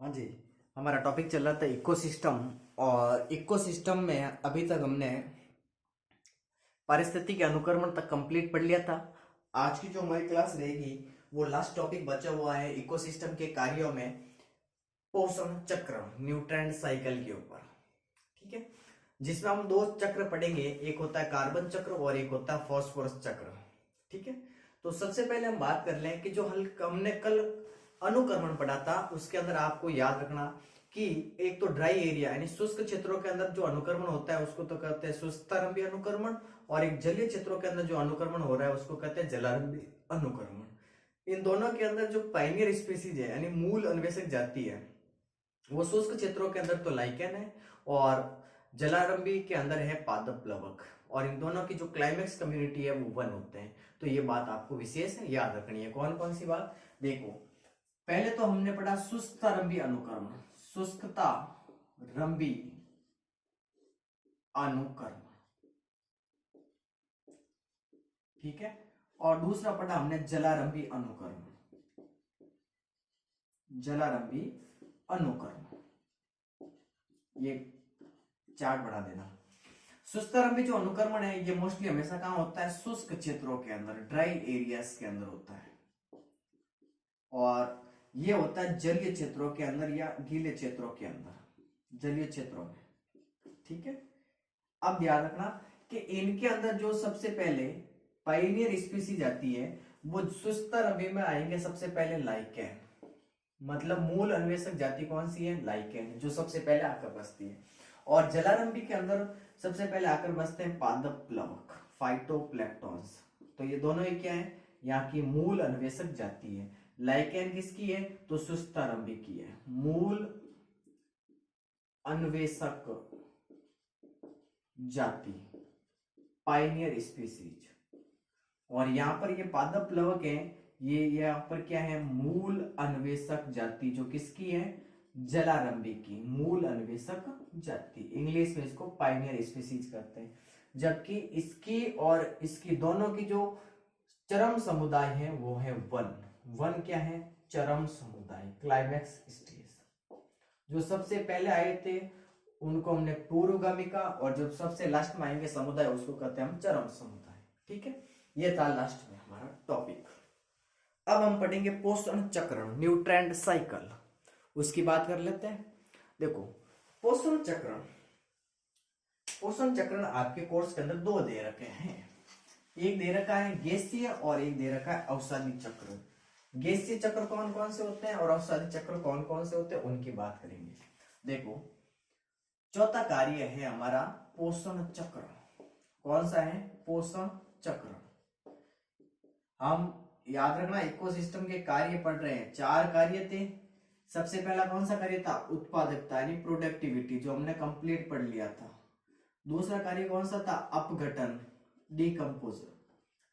हाँ जी। हमारा टॉपिक चल रहा था इकोसिस्टम। और इकोसिस्टम में अभी तक हमने पारिस्थितिकी अनुक्रमण तक कंप्लीट पढ़ लिया था। आज की जो हमारी क्लास रहेगी वो लास्ट टॉपिक बचा हुआ है इकोसिस्टम के कार्यों में पोषण चक्र, न्यूट्रिएंट साइकिल के ऊपर। ठीक है, जिसमें हम दो चक्र पढ़ेंगे, एक होता है कार्बन चक्र और एक होता है फास्फोरस चक्र। ठीक है, तो सबसे पहले हम बात कर लें कि जो हमने कल अनुक्रमण पढ़ा था उसके अंदर आपको याद रखना कि एक तो ड्राई एरिया यानी शुष्क क्षेत्रों के अंदर जो अनुक्रमण होता है उसको तो कहते हैं शुष्कतारंभी अनुक्रमण, और एक जलीय क्षेत्रों के अंदर जो अनुक्रमण हो रहा है उसको कहते हैं जलारंभी अनुक्रमण। इन दोनों के अंदर जो पाइनियर स्पीसीज है यानी मूल अन्वेषक जाति है वो शुष्क क्षेत्रों के अंदर तो लाइकेन है और जलारंभी के अंदर है पादप प्लवक, और इन दोनों की जो क्लाइमेक्स कम्युनिटी है वो वन होते हैं। तो ये बात आपको विशेष याद रखनी है। कौन कौन सी बात देखो, पहले तो हमने पढ़ा शुष्कतारंभी अनुक्रमण, शुष्कता रंभी अनुक्रमण। ठीक है, और दूसरा पढ़ा हमने जलारंभी अनुक्रमण, जलारंभी अनुक्रमण। ये चार्ट बना देना। शुष्कतारंभी जो अनुक्रमण है ये मोस्टली हमेशा कहां होता है? शुष्क क्षेत्रों के अंदर, ड्राई एरियाज के अंदर होता है, और ये होता है जलीय क्षेत्रों के अंदर या गीले क्षेत्रों के अंदर, जलीय क्षेत्रों में। ठीक है, अब ध्यान रखना कि इनके अंदर जो सबसे पहले पाइनियर स्पीसीज आती है वो शुष्कतारंभी में आएंगे सबसे पहले लाइकेन, मतलब मूल अन्वेषक जाति कौन सी है? लाइकेन, जो सबसे पहले आकर बसती है। और जलारंभी के अंदर सबसे पहले आकर बसते हैं पादप प्लवक, फाइटोप्लैंक्टन्स। तो ये दोनों ही क्या है? यहाँ की मूल अन्वेषक जाति है। लाइकेन किसकी है? तो शुष्कतारंभी की है, मूल अन्वेषक जाति, पाइनियर स्पीसीज। और यहाँ पर ये पादप प्लवक है, ये यहाँ पर क्या है? मूल अन्वेषक जाति, जो किसकी है? जलारंभी की मूल अन्वेषक जाति। इंग्लिश में इसको पाइनियर स्पीसीज कहते हैं। जबकि इसकी और इसकी दोनों की जो चरम समुदाय है वो है वन। वन क्या है? चरम समुदाय, क्लाइमेक्स स्टेज। जो सबसे पहले आए थे उनको हमने पूर्वगामी का, और जो सबसे लास्ट में आएंगे समुदाय उसको कहते हैं हम चरम समुदाय। ठीक है, ये था लास्ट में हमारा टॉपिक। अब हम पढ़ेंगे पोषण चक्र, न्यूट्रिएंट साइकिल, उसकी बात कर लेते हैं। देखो, पोषण चक्र, पोषण चक्र आपके कोर्स के अंदर दो दे रखे हैं। एक दे रखा है गैसीय और एक दे रखा है अवसादी चक्र। गैसीय चक्र कौन कौन से होते हैं और अवसादी चक्र कौन कौन से होते हैं उनकी बात करेंगे। देखो, चौथा कार्य है हमारा पोषण चक्र। कौन सा है? पोषण चक्र। हम याद रखना इकोसिस्टम के कार्य पढ़ रहे हैं, चार कार्य थे। सबसे पहला कौन सा कार्य था? उत्पादकता यानी प्रोडक्टिविटी, जो हमने कंप्लीट पढ़ लिया था। दूसरा कार्य कौन सा था? अपघटन, डिकम्पोजर,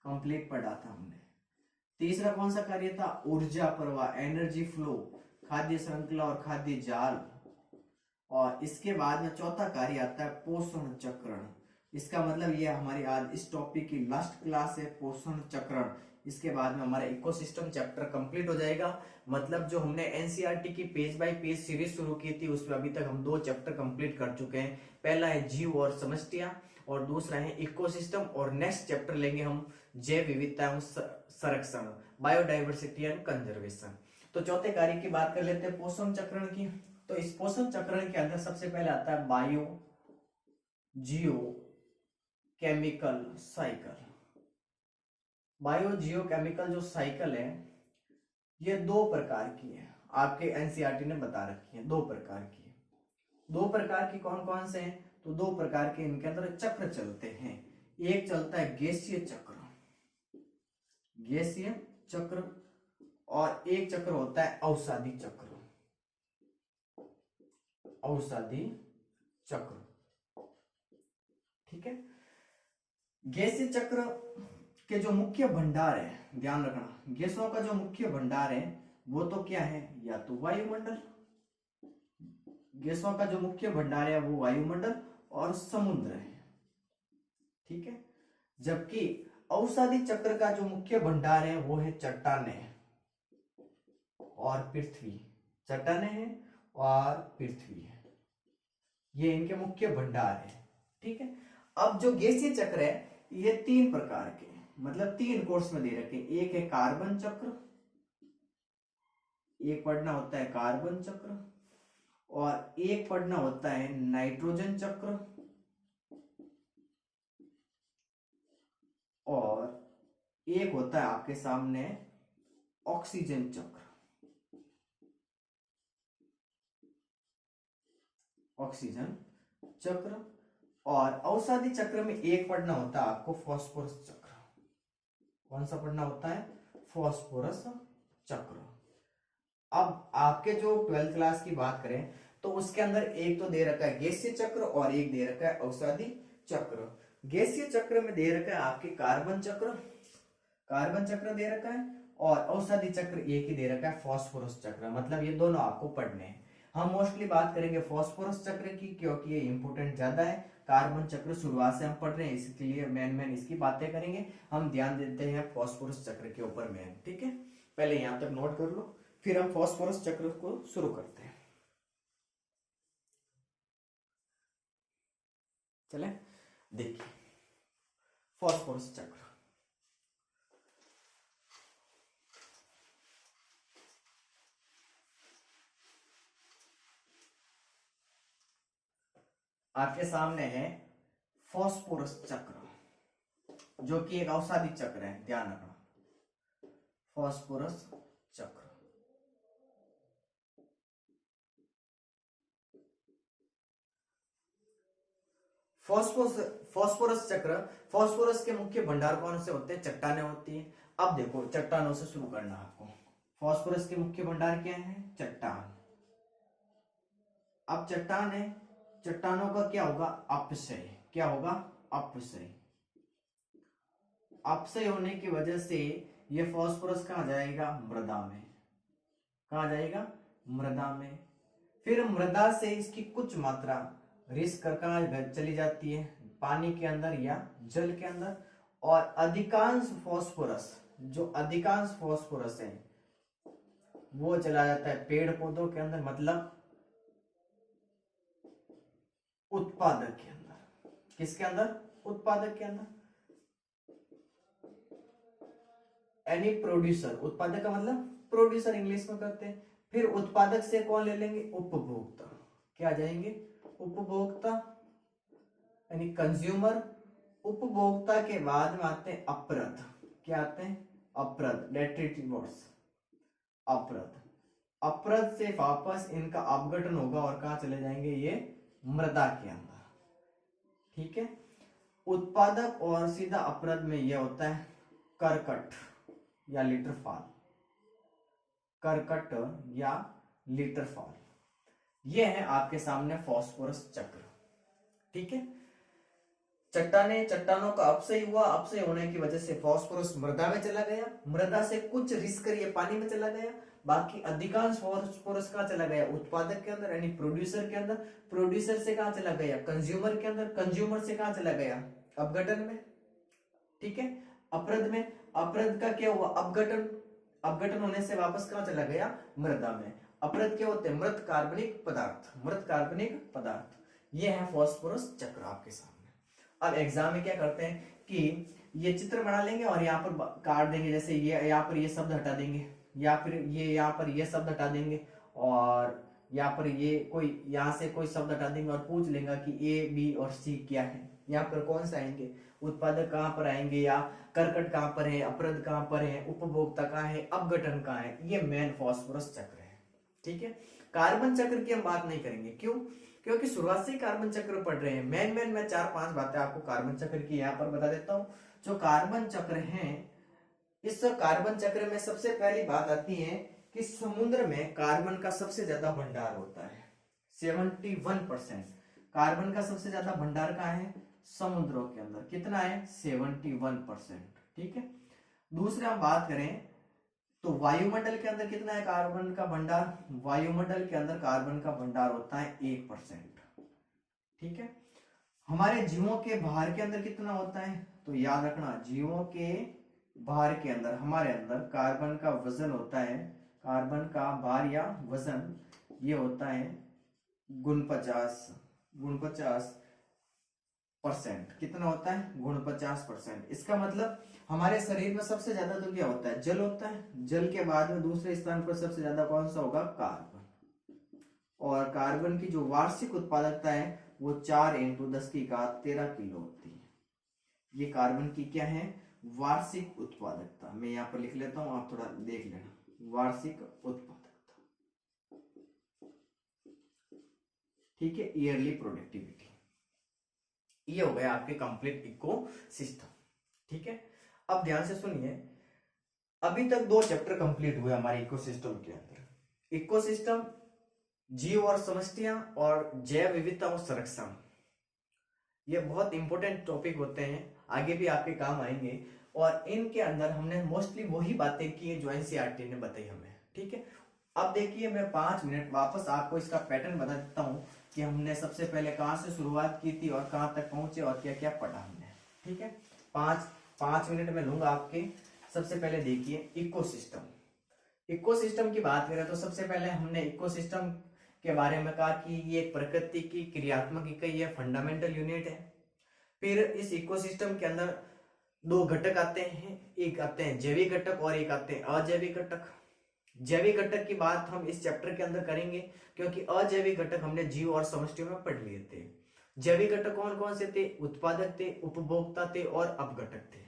कंप्लीट पढ़ा था हमने। तीसरा कौन सा कार्य था? ऊर्जा प्रवाह, एनर्जी फ्लो, खाद्य श्रृंखला और खाद्य जाल। और इसके बाद में चौथा कार्य आता है पोषण चक्रण। इसका मतलब ये हमारी आज इस टॉपिक की लास्ट क्लास है, पोषण चक्रण। इसके बाद में हमारा इकोसिस्टम चैप्टर कंप्लीट हो जाएगा। मतलब जो हमने एनसीईआरटी की पेज बाय पेज सीरीज शुरू की थी उसमें अभी तक हम दो चैप्टर कंप्लीट कर चुके हैं। पहला है जीव और समष्टियां, और दूसरा है इकोसिस्टम, और नेक्स्ट चैप्टर लेंगे हम जैव विविधता एवं संरक्षण, बायोडाइवर्सिटी एंड कंजर्वेशन। तो चौथे कार्य की बात कर लेते हैं पोषण चक्रण की। तो इस पोषण चक्रण के अंदर सबसे पहले आता है बायो जियो केमिकल साइकिल। बायो जियो केमिकल जो साइकिल है ये दो प्रकार की है, आपके एनसीईआरटी ने बता रखी है, दो प्रकार की है। दो प्रकार की कौन कौन से हैं? तो दो प्रकार के इनके अंदर चक्र चलते हैं। एक चलता है गैसीय चक्र, गैसीय चक्र, और एक चक्र होता है अवसादी चक्र, अवसादी चक्र। ठीक है, गैसीय चक्र के जो मुख्य भंडार है, ध्यान रखना, गैसों का जो मुख्य भंडार है वो तो क्या है? या तो वायुमंडल, गैसों का जो मुख्य भंडार है वो वायुमंडल और समुद्र है। ठीक है, जबकि अवसादी चक्र का जो मुख्य भंडार है वो है चट्टाने और पृथ्वी। चट्टाने हैं और पृथ्वी है। ये इनके मुख्य भंडार है। ठीक है। अब जो गैसीय चक्र है ये 3 प्रकार के, मतलब 3 कोर्स में दे रखे। एक है कार्बन चक्र, एक पढ़ना होता है कार्बन चक्र, और एक पढ़ना होता है नाइट्रोजन चक्र, और एक होता है आपके सामने ऑक्सीजन चक्र। ऑक्सीजन चक्र। और औषधि चक्र में एक पढ़ना होता है आपको फास्फोरस चक्र। कौन सा पढ़ना होता है? फास्फोरस चक्र। अब आपके जो 12th क्लास की बात करें तो उसके अंदर एक तो दे रखा है गैसीय चक्र और एक दे रखा है औषधि चक्र। गैसीय चक्र में दे रखा है आपके कार्बन चक्र, कार्बन चक्र दे रखा है, और औषधि चक्र एक ही दे रखा है फास्फोरस चक्र। मतलब ये दोनों आपको पढ़ने हैं। हम मोस्टली बात करेंगे फास्फोरस चक्र की क्योंकि ये इंपोर्टेंट ज्यादा है। कार्बन चक्र शुरुआत से हम पढ़ रहे हैं इसलिए मेन इसकी बातें करेंगे। हम ध्यान देते हैं फास्फोरस चक्र के ऊपर मेन। ठीक है, पहले यहां तक नोट कर लो, फिर हम फास्फोरस चक्र को शुरू करते हैं। चले देखिए फास्फोरस चक्र। आपके सामने है फास्फोरस चक्र जो कि एक औषधि चक्र है, ध्यान रखना। फास्फोरस चक्र। फास्फोरस चक्र, फास्फोरस के मुख्य भंडार कौन से होते हैं? चट्टानें होती हैं। अब देखो चट्टानों से शुरू करना आपको। फास्फोरस के मुख्य भंडार क्या है? चट्टान। अब चट्टान है, चट्टानों का क्या होगा? अपक्षय। क्या होगा? अपक्षय। अपक्षय होने की वजह से ये फास्फोरस कहाँ जाएगा? मृदा में। कहाँ जाएगा? मृदा में। फिर मृदा से इसकी कुछ मात्रा रिस्क कहाँ चली जाती है? पानी के अंदर या जल के अंदर। और अधिकांश फास्फोरस, जो अधिकांश फास्फोरस है वो चला जाता है पेड़ पौधों के अंदर, मतलब उत्पादक के अंदर। किसके अंदर? उत्पादक के अंदर। एनी प्रोड्यूसर, उत्पादक का मतलब प्रोड्यूसर इंग्लिश में करते हैं। फिर उत्पादक से कौन ले लेंगे? उपभोक्ता। क्या जाएंगे? उपभोक्ता यानी कंज्यूमर। उपभोक्ता के बाद में आते हैं अपरद। क्या आते हैं? अपरद, डेट्रिटिव वर्ड्स। अपरद। अपरद से वापस इनका अपघटन होगा और कहां चले जाएंगे? ये मृदा के अंदर। ठीक है। उत्पादक और सीधा अपरद में यह होता है करकट या लिटरफॉल। करकट या लिटरफॉल। यह है आपके सामने फास्फोरस चक्र। ठीक है। चट्टानों का अपक्षय हुआ, अपक्षय होने की वजह से फास्फोरस मृदा में चला गया, मृदा से कुछ रिस्क ये पानी में चला गया, बाकी अधिकांश फास्फोरस कहां चला गया? उत्पादक के अंदर यानी प्रोड्यूसर के अंदर। प्रोड्यूसर से कहां चला गया? कंज्यूमर के अंदर। कंज्यूमर से कहां चला गया? अपघटन में। ठीक है। अपरद में, अपरद का क्या हुआ? अपघटन। अपघटन होने से वापस कहां चला गया? मृदा में। अपरद क्या होते हैं? मृत कार्बनिक पदार्थ। मृत कार्बनिक पदार्थ। यह है फास्फोरस चक्र आपके सामने। अब एग्जाम में क्या करते हैं कि ये चित्र बना लेंगे और यहाँ पर काट देंगे, जैसे ये यहाँ पर ये शब्द हटा देंगे, या फिर ये यहाँ पर ये शब्द हटा देंगे, और यहाँ पर ये कोई यहाँ से कोई शब्द हटा देंगे और पूछ लेंगे कि ए बी और सी क्या है। यहाँ पर कौन सा आएंगे? उत्पादक कहाँ पर आएंगे, या करकट कहाँ पर है, अपरद कहाँ पर है, उपभोक्ता कहाँ है, अपघटन कहाँ है। ये मेन फास्फोरस चक्र है। ठीक है। कार्बन चक्र की हम बात नहीं करेंगे। क्यों? क्योंकि शुरुआत से ही कार्बन चक्र पढ़ रहे हैं। मेन मैं 4-5 बातें आपको कार्बन चक्र की यहाँ पर बता देता हूँ। जो कार्बन चक्र है, इस कार्बन चक्र में सबसे पहली बात आती है कि समुद्र में कार्बन का सबसे ज्यादा भंडार होता है। 71% कार्बन का सबसे ज्यादा भंडार कहाँ है? समुद्रों के अंदर। कितना है? 71%। ठीक है। दूसरा हम बात करें तो वायुमंडल के अंदर कितना है कार्बन का भंडार? वायुमंडल के अंदर कार्बन का भंडार होता है 1%। ठीक है। हमारे जीवों के भार के अंदर कितना होता है? तो याद रखना, जीवों के भार के अंदर, हमारे अंदर कार्बन का वजन होता है, कार्बन का भार या वजन ये होता है 49%। कितना होता है? 49%। इसका मतलब हमारे शरीर में सबसे ज्यादा तो क्या होता है? जल होता है। जल के बाद में दूसरे स्थान पर सबसे ज्यादा कौन सा होगा? कार्बन। और कार्बन की जो वार्षिक उत्पादकता है वो 4 × 10⁻13 किलो होती है। ये कार्बन की क्या है? वार्षिक उत्पादकता। मैं यहाँ पर लिख लेता हूं, आप थोड़ा देख लेना। वार्षिक उत्पादकता, ठीक है, ईयरली प्रोडक्टिविटी। ये हो गया आपके कंप्लीट इकोसिस्टम, ठीक है। अब ध्यान से सुनिए, अभी तक 2 चैप्टर कंप्लीट हुए हमारे इकोसिस्टम के अंदर। इकोसिस्टम, जीव और समष्टियां, और जैव विविधता और संरक्षण। ये बहुत इंपॉर्टेंट टॉपिक होते हैं, आगे भी आपके काम आएंगे। और इनके अंदर हमने मोस्टली वही बातें की है जो एनसीईआरटी ने बताई हमें, ठीक है। अब देखिए, मैं 5 मिनट वापस आपको इसका पैटर्न बता देता हूँ कि हमने सबसे पहले कहाँ से शुरुआत की थी और कहाँ तक पहुंचे और क्या क्या पढ़ा हमने, ठीक है। 5 मिनट में लूंगा आपके। सबसे पहले देखिए इकोसिस्टम। इकोसिस्टम की बात करें तो सबसे पहले हमने इकोसिस्टम के बारे में कहा कि ये एक प्रकृति की क्रियात्मक इकाई है, फंडामेंटल यूनिट है। फिर इस इकोसिस्टम के अंदर 2 घटक आते हैं, एक आते हैं जैविक घटक और एक आते हैं अजैविक घटक। जैविक घटक की बात हम इस चैप्टर के अंदर करेंगे, क्योंकि अजैविक घटक हमने जीव और समष्टियों में पढ़ लिए थे। जैविक घटक कौन कौन से थे? उत्पादक थे, उपभोक्ता थे और अपघटक थे।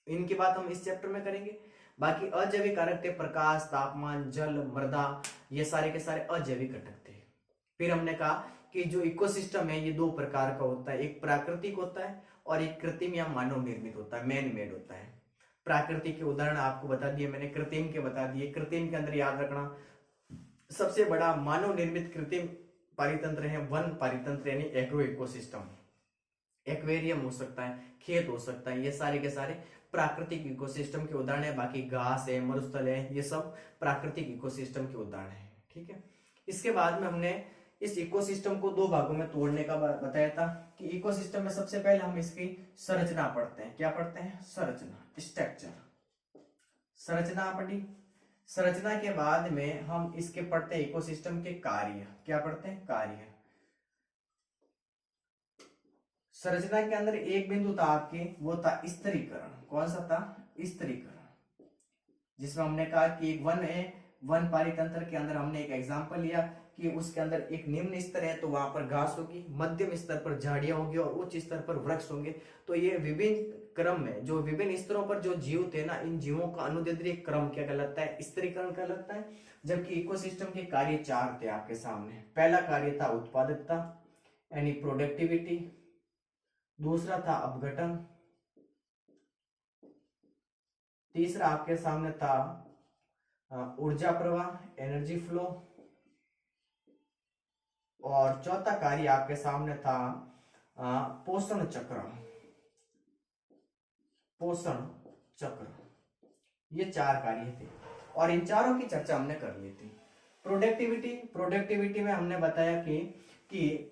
इनकी बात हम इस चैप्टर में करेंगे। बाकी अजैविक कारक थे प्रकाश, तापमान, जल, मृदा, ये सारे के सारे अजैविक घटक थे। फिर हमने कहा कि जो इकोसिस्टम है ये 2 प्रकार का होता है, एक प्राकृतिक होता है और एक कृत्रिम या मानव निर्मित होता है, मैन मेड होता है। प्राकृतिक के उदाहरण आपको बता दिए मैंने, कृत्रिम के बता दिए। कृत्रिम के अंदर याद रखना, सबसे बड़ा मानव निर्मित कृत्रिम पारितंत्र है वन पारितंत्र, यानी एग्रो इकोसिस्टम। एक्वेरियम हो सकता है, खेत हो सकता है, ये सारे के सारे प्राकृतिक इकोसिस्टम के उदाहरण है। बाकी घास है, मरुस्थल है, ये सब प्राकृतिक इकोसिस्टम के उदाहरण है, ठीक है। इसके बाद में हमने इस इकोसिस्टम को 2 भागों में तोड़ने का बताया था कि इकोसिस्टम में सबसे पहले हम इसकी संरचना पढ़ते हैं। क्या पढ़ते हैं? संरचना, स्ट्रक्चर। संरचना पढ़ी। संरचना के बाद में हम इसके पढ़ते हैं इकोसिस्टम के कार्य। क्या पढ़ते हैं? कार्य। संरचना के अंदर एक बिंदु था आपके, वो था स्तरीकरण। कौन सा था? स्तरीकरण। जिसमें हमने कहा कि एक वन है, वन पारितंत्र के अंदर हमने एक एग्जांपल लिया कि उसके अंदर एक निम्न स्तर है तो वहां पर घास होगी, मध्यम स्तर पर झाड़ियां होंगी और उच्च स्तर पर वृक्ष होंगे। तो ये विभिन्न क्रम में जो विभिन्न स्तरों पर जो जीव थे ना, इन जीवों का अनुदैर्ध्य क्रम क्या कहलाता है? स्तरीकरण कहलाता है। जबकि इकोसिस्टम के कार्य 4 थे आपके सामने। पहला कार्य था उत्पादकता यानी प्रोडक्टिविटी, दूसरा था अपघटन, तीसरा आपके सामने था ऊर्जा प्रवाह, एनर्जी फ्लो, और चौथा कार्य आपके सामने था पोषण चक्र। पोषण चक्र, ये 4 कार्य थे और इन चारों की चर्चा हमने कर ली थी। प्रोडक्टिविटी में हमने बताया कि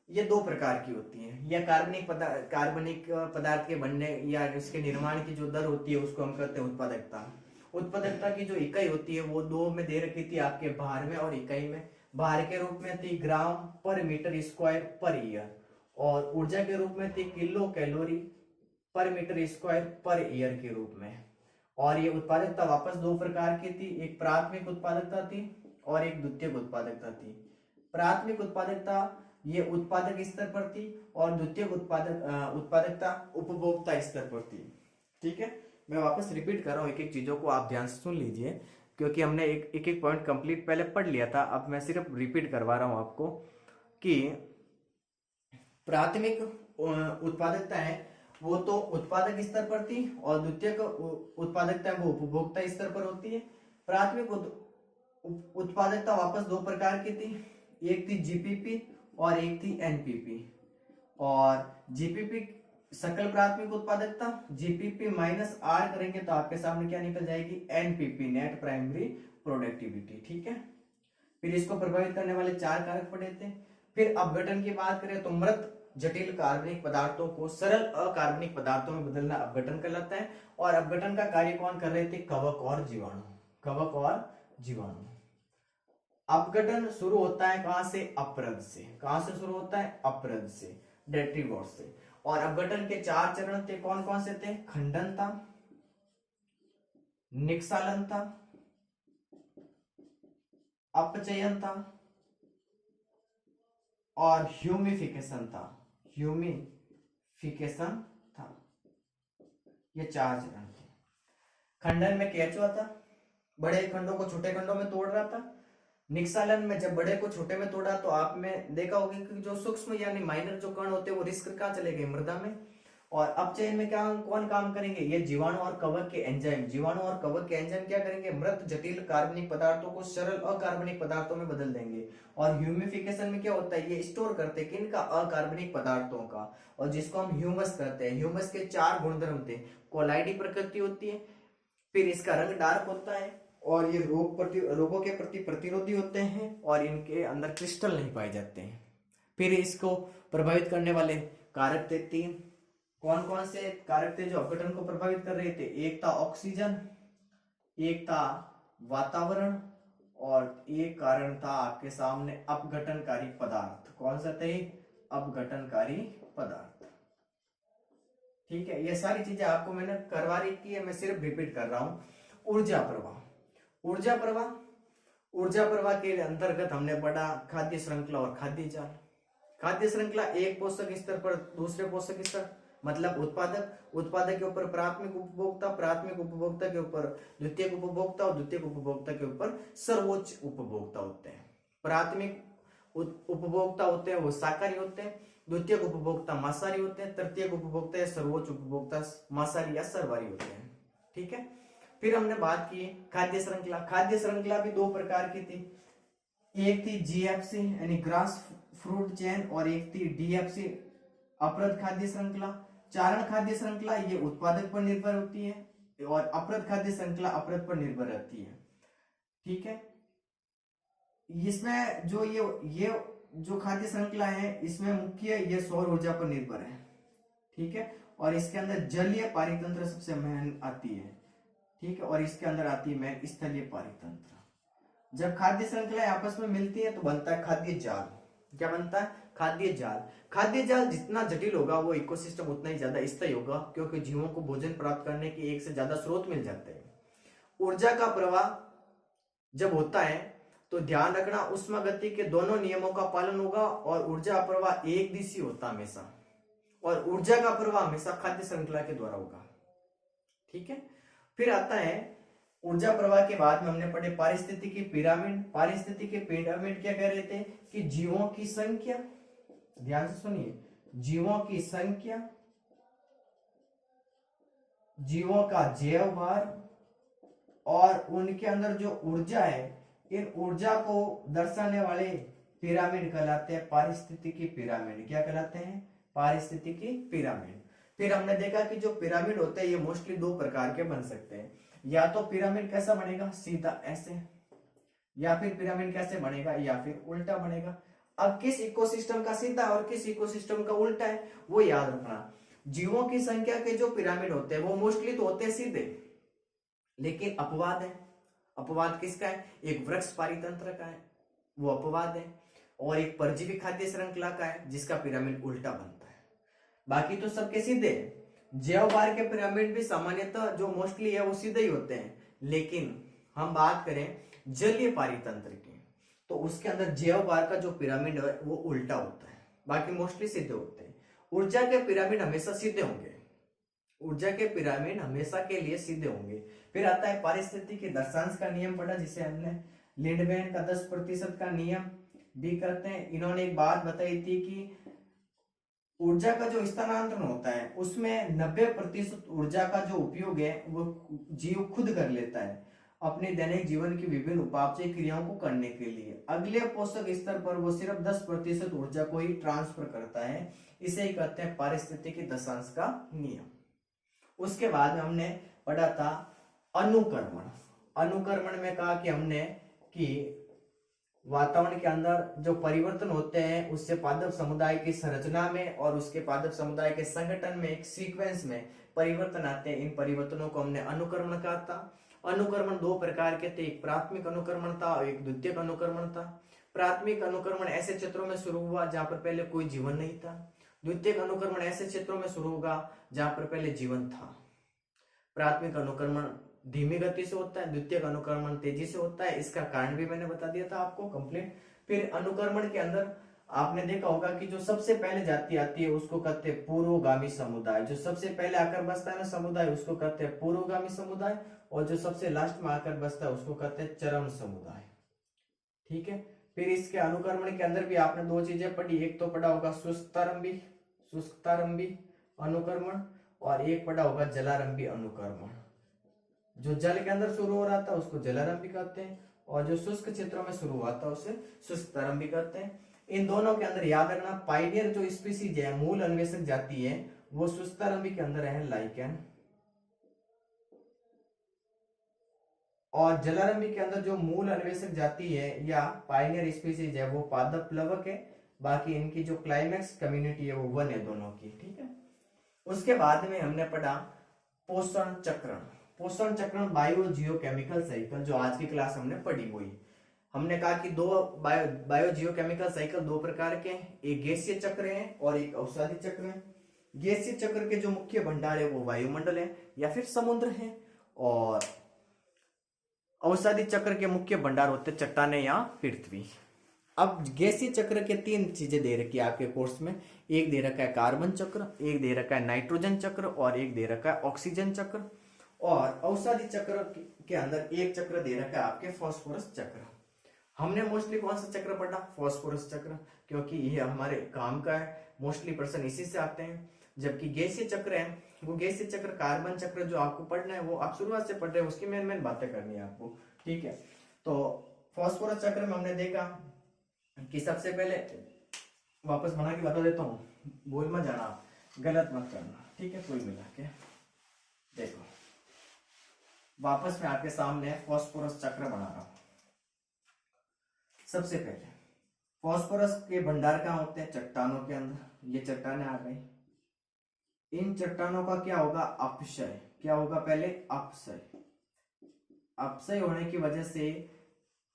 ये 2 प्रकार की होती है। या कार्बनिक पदार्थ के बनने या इसके निर्माण की जो दर होती है उसको हम कहते हैं उत्पादकता। उत्पादकता की जो इकाई होती है वो 2 में दे रखी थी आपके, भार में और इकाई में। भार के रूप में थी ग्राम पर मीटर स्क्वायर पर ईयर, और ऊर्जा के रूप में थी किलो कैलोरी पर मीटर स्क्वायर पर ईयर के रूप में। और ये उत्पादकता वापस 2 प्रकार की थी, एक प्राथमिक उत्पादकता थी और एक द्वितीयक उत्पादकता थी। प्राथमिक उत्पादकता ये उत्पादक स्तर पर थी और द्वितीयक उत्पादकता उपभोक्ता स्तर पर थी, ठीक है। मैं वापस रिपीट कर रहा हूँ एक एक चीजों को, आप ध्यान से सुन लीजिए, क्योंकि हमने एक पॉइंट कंप्लीट पहले पढ़ लिया था। अब मैं सिर्फ रिपीट करवा रहा हूं आपको कि प्राथमिक उत्पादकता है वो तो उत्पादक स्तर पर थी और द्वितीयक उत्पादकता वो उपभोक्ता स्तर पर होती है। प्राथमिक उत्पादकता वापस 2 प्रकार की थी, एक थी जीपीपी और एक थी एनपीपी। और जीपीपी सकल प्राथमिक उत्पादकता, जीपीपी माइनस आर करेंगे तो आपके सामने क्या निकल जाएगी? एनपीपी, नेट प्राइमरी प्रोडक्टिविटी, ठीक है। फिर इसको प्रभावित करने वाले 4 कारक पढ़े थे। फिर अपघटन की बात करें तो मृत जटिल कार्बनिक पदार्थों को सरल अकार्बनिक पदार्थों में बदलना अपघटन कहलाता है। और अपघटन का कार्य कौन कर रहे थे? कवक और जीवाणु। कवक और जीवाणु। अपघटन शुरू होता है कहां से? अपरद से। कहां से शुरू होता है? अपरद से, डेट्रीवॉर्ड से। और अपघटन के 4 चरण थे, कौन कौन से थे? खंडन था, निक्षालन था, अपचयन था और ह्यूमिफिकेशन था। ह्यूमिफिकेशन था। ये 4 चरण थे। खंडन में केचुआ था, बड़े खंडों को छोटे खंडों में तोड़ रहा था। निक्षालन में जब बड़े को छोटे में तोड़ा तो आप में देखा होगा कि जो सूक्ष्म यानी माइनर जो कण होते हैं वो रिस्क कहाँ चले गए? मृदा में। और अपचयन में क्या कौन काम करेंगे? ये जीवाणु और कवक के एंजाइम। जीवाणु और कवक के एंजाइम क्या करेंगे? मृत जटिल कार्बनिक पदार्थों को सरल अकार्बनिक पदार्थों में बदल देंगे। और ह्यूमिफिकेशन में क्या होता है? ये स्टोर करते हैं किनका? अकार्बनिक पदार्थों का, और जिसको हम ह्यूमस कहते हैं। ह्यूमस के 4 गुणधर्म थे। कोलाइडी प्रकृति होती है, फिर इसका रंग डार्क होता है, और ये रोगों के प्रति प्रतिरोधी होते हैं, और इनके अंदर क्रिस्टल नहीं पाए जाते हैं। फिर इसको प्रभावित करने वाले कारक थे 3। कौन कौन से कारक थे जो अपघटन को प्रभावित कर रहे थे? एक था ऑक्सीजन, एक था वातावरण, और एक कारण था आपके सामने अपघटनकारी पदार्थ। कौन सा थे? अपघटनकारी पदार्थ। ठीक है, ये सारी चीजें आपको मैंने करवा रही है, मैं सिर्फ रिपीट कर रहा हूं। ऊर्जा प्रवाह। ऊर्जा प्रवाह के अंतर्गत हमने पढ़ा खाद्य श्रृंखला और खाद्य जाल। खाद्य श्रृंखला एक पोषक स्तर पर दूसरे पोषक स्तर, मतलब उत्पादक के ऊपर प्राथमिक उपभोक्ता के ऊपर द्वितीयक उपभोक्ता, और द्वितीयक उपभोक्ता के ऊपर सर्वोच्च उपभोक्ता होते हैं। प्राथमिक उपभोक्ता होते हैं वो शाकाहारी होते हैं, द्वितीयक उपभोक्ता मांसाहारी होते हैं, तृतीयक उपभोक्ता या सर्वोच्च उपभोक्ता मांसाहारी या सर्वाहारी होते हैं। ठीक है, फिर हमने बात की खाद्य श्रृंखला। खाद्य श्रृंखला भी 2 प्रकार की थी। एक थी जीएफसी यानी ग्रास फ्रूट चेन, और एक थी डीएफसी अपरद खाद्य श्रृंखला। चारण खाद्य श्रृंखला ये उत्पादक पर निर्भर होती है, और अपरद खाद्य श्रृंखला अपरद पर निर्भर रहती है। ठीक है, इसमें जो ये जो खाद्य श्रृंखला है इसमें मुख्य ये सौर ऊर्जा पर निर्भर है। ठीक है, और इसके अंदर जलीय पारितंत्र सबसे मेन आती है। ठीक है, और इसके अंदर आती है मेन स्थलीय पारितंत्र। जब खाद्य श्रृंखलाएं आपस में मिलती है तो बनता है खाद्य जाल। क्या बनता है? खाद्य जाल। खाद्य जाल जितना जटिल होगा वो इकोसिस्टम उतना ही ज्यादा स्थायी होगा, क्योंकि जीवों को भोजन प्राप्त करने के एक से ज्यादा स्रोत मिल जाते हैं। ऊर्जा का प्रवाह जब होता है तो ध्यान रखना उष्मा गति के दोनों नियमों का पालन होगा, और ऊर्जा प्रवाह एक दिशी होता हमेशा, और ऊर्जा का प्रवाह हमेशा खाद्य श्रृंखला के द्वारा होगा। ठीक है, फिर आता है ऊर्जा प्रवाह के बाद में हमने पढ़े पारिस्थितिकी पिरामिड। पारिस्थितिकी पिरामिड क्या कह रहे थे? कि जीवों की संख्या, ध्यान से सुनिए, जीवों की संख्या, जीवों का जैव भार, और उनके अंदर जो ऊर्जा है, इन ऊर्जा को दर्शाने वाले पिरामिड कहलाते हैं पारिस्थितिकी पिरामिड। क्या कहलाते हैं? पारिस्थितिकी पिरामिड। फिर हमने देखा कि जो पिरामिड होते हैं ये मोस्टली 2 प्रकार के बन सकते हैं। या तो पिरामिड कैसा बनेगा? सीधा ऐसे, या फिर पिरामिड कैसे बनेगा? या फिर उल्टा बनेगा। अब किस इकोसिस्टम का सीधा और किस इकोसिस्टम का उल्टा है वो याद रखना। जीवों की संख्या के जो पिरामिड होते हैं वो मोस्टली तो होते हैं सीधे, लेकिन अपवाद है। अपवाद किसका है? एक वृक्ष पारितंत्र का है, वो अपवाद है, और एक परजीवी खाद्य श्रृंखला का है जिसका पिरामिड उल्टा बनता है। बाकी तो सबके सीधे है। जैव भार के पिरामिड भी सामान्यतः जो मोस्टली है वो सीधे ही होते हैं, लेकिन हम बात करें जलीय पारितंत्र की तो उसके अंदर जैव भार का जो पिरामिड है वो उल्टा होता है, बाकी मोस्टली सीधे होते हैं। ऊर्जा के पिरामिड हमेशा सीधे होंगे, ऊर्जा के पिरामिड हमेशा के लिए सीधे होंगे। फिर आता है पारिस्थितिकी दशांश का नियम पढ़ा, जिसे हमने लिंडमैन का 10% का नियम भी करते हैं। इन्होंने एक बात बताई थी कि ऊर्जा का जो स्थानांतरण होता है उसमें 90% ऊर्जा का जो उपयोग है वो जीव खुद कर लेता है अपने दैनिक जीवन की विभिन्न उपापचय क्रियाओं को करने के लिए। अगले पोषक स्तर पर वो सिर्फ 10% ऊर्जा को ही ट्रांसफर करता है। इसे ही कहते हैं पारिस्थितिकी दशांश का नियम। उसके बाद में हमने पढ़ा था अनुकर्मण। अनुकर्मण में कहा कि हमने कि वातावरण के अंदर जो परिवर्तन होते हैं उससे पादप समुदाय की संरचना में और उसके पादप समुदाय के संगठन में एक सीक्वेंस में परिवर्तन आते हैं। इन परिवर्तनों को हमने अनुकर्मण कहा था। अनुक्रमण दो प्रकार के थे, एक प्राथमिक अनुक्रमण था और एक द्वितीयक अनुक्रमण था। प्राथमिक अनुक्रमण ऐसे क्षेत्रों में शुरू हुआ जहां पर पहले कोई जीवन नहीं था। द्वितीयक अनुक्रमण ऐसे क्षेत्रों में शुरू होगा जहां पर पहले जीवन था। प्राथमिक अनुक्रमण धीमी गति से होता है, द्वितीयक अनुक्रमण तेजी से होता है। इसका कारण भी मैंने बता दिया था आपको कंप्लीट। फिर अनुक्रमण के अंदर आपने देखा होगा कि जो सबसे पहले जाति आती है उसको कहते हैं पूर्वगामी समुदाय। जो सबसे पहले आकर बसता है ना समुदाय, उसको कहते हैं पूर्वगामी समुदाय, और जो सबसे लास्ट में आकर बसता है उसको कहते हैं चरम समुदाय। ठीक है। फिर इसके अनुक्रमण के अंदर भी आपने दो चीजें पढ़ी, एक तो पढ़ा होगा शुष्कतारंभी अनुक्रमण, और एक पढ़ा होगा जलारंभी अनुक्रमण। जो जल के अंदर शुरू हो रहा था उसको जलारंभी कहते हैं, और जो शुष्क क्षेत्रों में शुरू हुआ था उसे शुष्कतारंभी कहते हैं। इन दोनों के अंदर याद रखना, पाइनियर जो स्पीसीज है, मूल अन्वेषक जाति है, वो शुष्कतारंभी के अंदर है लाइकेन, और जलारंभी के अंदर जो मूल अन्वेषक जाति है या पाइनियर स्पीसीज है वो पादप प्लवक है। बाकी इनकी जो क्लाइमेक्स कम्युनिटी है वो वन है दोनों की। ठीक है। उसके बाद में हमने पढ़ा पोषण चक्रण। पोषण चक्रण बायो जियोकेमिकल साइकिल, जो आज की क्लास हमने पढ़ी हुई। हमने कहा कि दो बायो जियोकेमिकल साइकिल दो प्रकार के हैं, एक गैसीय चक्र है और एक औषधि चक्र है। गैसीय चक्र के जो मुख्य भंडार है वो वायुमंडल है या फिर समुद्र है, और औषधि चक्र के मुख्य भंडार होते चट्टाने या पृथ्वी। अब गैसीय चक्र के तीन चीजें दे रखी है आपके कोर्स में, एक दे रखा है कार्बन चक्र, एक दे रखा है नाइट्रोजन चक्र, और एक दे रखा है ऑक्सीजन चक्र। और औषधि चक्र के अंदर एक चक्र दे रखा है आपके फास्फोरस चक्र। हमने मोस्टली कौन सा चक्र पढ़ा? फास्फोरस चक्र, क्योंकि ये हमारे काम का है, मोस्टली पर्सन इसी से आते हैं। जबकि गैसीय चक्र है वो गैसीय चक्र कार्बन चक्र जो आपको पढ़ना है वो आप शुरुआत से पढ़ रहे हैं, उसकी मेन बातें करनी है आपको। ठीक है। तो फास्फोरस चक्र में हमने देखा कि सबसे पहले वापस बना के बता देता हूँ, बोल मत जाना, गलत मत करना। ठीक है। कोई मिला के देखो, वापस मैं आपके सामने फास्फोरस चक्र बना रहा हूं। सबसे पहले फास्फोरस के भंडार कहाँ होते हैं? चट्टानों के अंदर। ये चट्टानें आ गई, इन चट्टानों का क्या होगा? अपक्षय। क्या होगा? पहले अपक्षय। अपक्षय होने की वजह से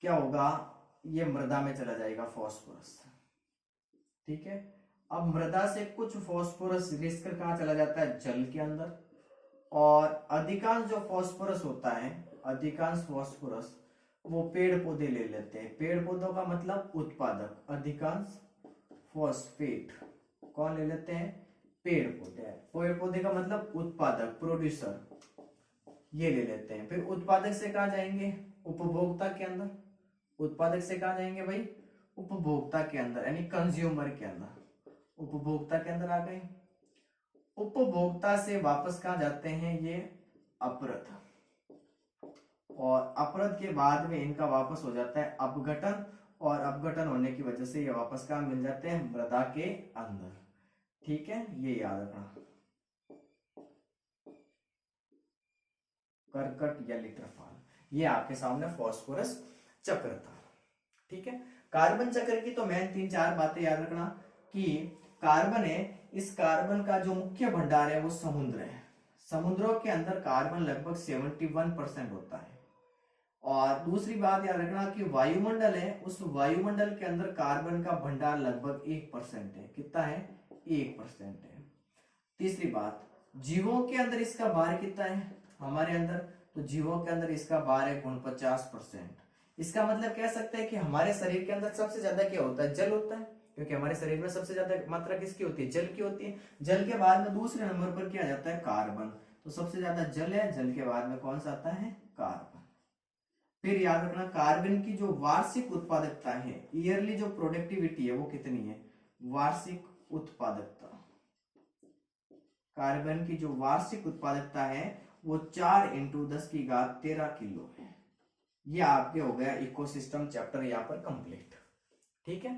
क्या होगा? ये मृदा में चला जाएगा फास्फोरस। ठीक है। अब मृदा से कुछ फास्फोरस रिस कर कहाँ चला जाता है? जल के अंदर। और अधिकांश जो फास्फोरस होता है, अधिकांश फास्फोरस वो पेड़ पौधे ले लेते हैं। पेड़ पौधों का मतलब उत्पादक। अधिकांश फॉस्फेट कौन ले लेते हैं? पेड़ पौधे। पेड़ पौधे का मतलब उत्पादक, प्रोड्यूसर, ये ले लेते हैं। फिर उत्पादक से कहाँ जाएंगे? उपभोक्ता के अंदर। उत्पादक से कहाँ जाएंगे भाई? उपभोक्ता के अंदर, यानी कंज्यूमर के अंदर। उपभोक्ता के अंदर आ गए। उपभोक्ता से वापस कहाँ जाते हैं? ये अपरद। और अपरद के बाद में इनका वापस हो जाता है अपघटन, और अपघटन होने की वजह से ये वापस कहाँ मिल जाते हैं? मृदा के अंदर। ठीक है। ये याद रखना, कर्कट या लिट्रफाल। ये आपके सामने फास्फोरस चक्र था। ठीक है। कार्बन चक्र की तो मेन 3-4 बातें याद रखना कि कार्बन है, इस कार्बन का जो मुख्य भंडार है वो समुद्र है। समुद्रों के अंदर कार्बन लगभग 71% होता है। और दूसरी बात याद रखना कि वायुमंडल है, उस वायुमंडल के अंदर कार्बन का भंडार लगभग 1% है। कितना है? 1% है। तीसरी बात, जीवों के अंदर इसका भार कितना है? हमारे अंदर तो जीवों के अंदर इसका भार है 49%। इसका मतलब कह सकते हैं कि हमारे शरीर के अंदर सबसे ज्यादा क्या होता है? जल होता है, क्योंकि हमारे शरीर में सबसे ज्यादा मात्रा किसकी होती है? जल की होती है। जल के बाद में दूसरे नंबर पर क्या जाता है? कार्बन। तो सबसे ज्यादा जल है, जल के बाद में कौन सा आता है? कार्बन। फिर याद रखना, कार्बन की जो वार्षिक उत्पादकता है, ईयरली जो प्रोडक्टिविटी है वो कितनी है? वार्षिक उत्पादकता, कार्बन की जो वार्षिक उत्पादकता है वो 4 × 10⁻13 किलो है। ये आपके हो गया इकोसिस्टम चैप्टर यहाँ पर कंप्लीट। ठीक है।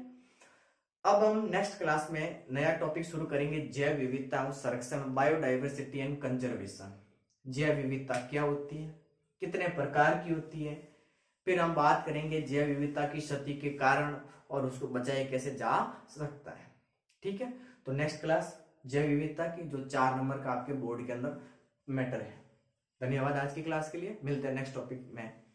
अब हम नेक्स्ट क्लास में नया टॉपिक शुरू करेंगे, जैव विविधता और संरक्षण, बायोडाइवर्सिटी एंड कंजर्वेशन। जैव विविधता क्या होती है, कितने प्रकार की होती है, फिर हम बात करेंगे जैव विविधता की क्षति के कारण और उसको बचाया कैसे जा सकता है। ठीक है। तो नेक्स्ट क्लास जैव विविधता की, जो 4 नंबर का आपके बोर्ड के अंदर मैटर है। धन्यवाद आज की क्लास के लिए, मिलते हैं नेक्स्ट टॉपिक में।